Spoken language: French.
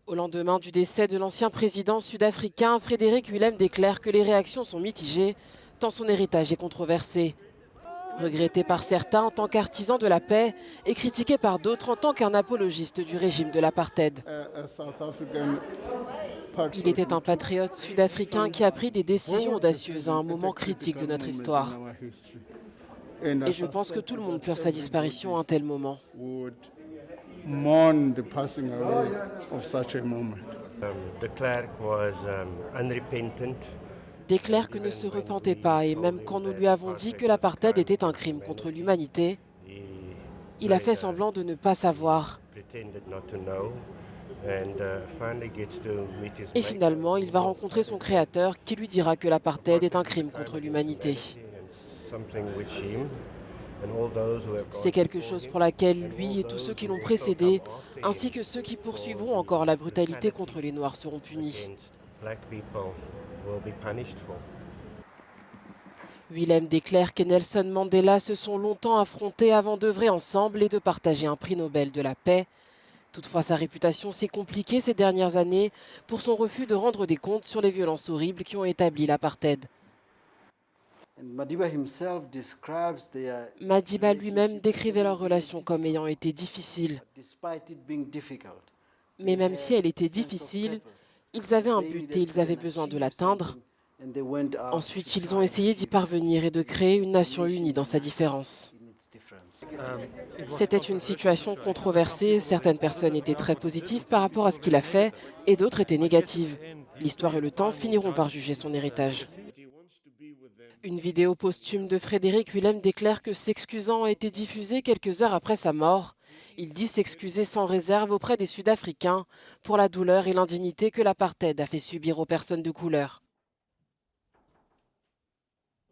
Au lendemain du décès de l'ancien président sud-africain, Frédéric Willem déclare que les réactions sont mitigées, tant son héritage est controversé. Regretté par certains en tant qu'artisan de la paix et critiqué par d'autres en tant qu'un apologiste du régime de l'apartheid. Il était un patriote sud-africain qui a pris des décisions audacieuses à un moment critique de notre histoire. Et je pense que tout le monde pleure sa disparition à un tel moment. De Klerk was unrepentant. De Klerk ne se repentait pas et même quand nous lui avons dit que l'apartheid était un crime contre l'humanité, il a fait semblant de ne pas savoir. Et finalement, il va rencontrer son créateur qui lui dira que l'apartheid est un crime contre l'humanité. C'est quelque chose pour laquelle lui et tous ceux qui l'ont précédé, ainsi que ceux qui poursuivront encore la brutalité contre les Noirs seront punis. Willem de Klerk et Nelson Mandela se sont longtemps affrontés avant d'œuvrer ensemble et de partager un prix Nobel de la paix. Toutefois, sa réputation s'est compliquée ces dernières années pour son refus de rendre des comptes sur les violences horribles qui ont établi l'apartheid. Madiba lui-même décrivait leur relation comme ayant été difficile. Mais même si elle était difficile, ils avaient un but et ils avaient besoin de l'atteindre. Ensuite, ils ont essayé d'y parvenir et de créer une nation unie dans sa différence. C'était une situation controversée, certaines personnes étaient très positives par rapport à ce qu'il a fait et d'autres étaient négatives. L'histoire et le temps finiront par juger son héritage. Une vidéo posthume de Frédéric Willem déclare que s'excusant a été diffusée quelques heures après sa mort. Il dit s'excuser sans réserve auprès des Sud-Africains pour la douleur et l'indignité que l'apartheid a fait subir aux personnes de couleur.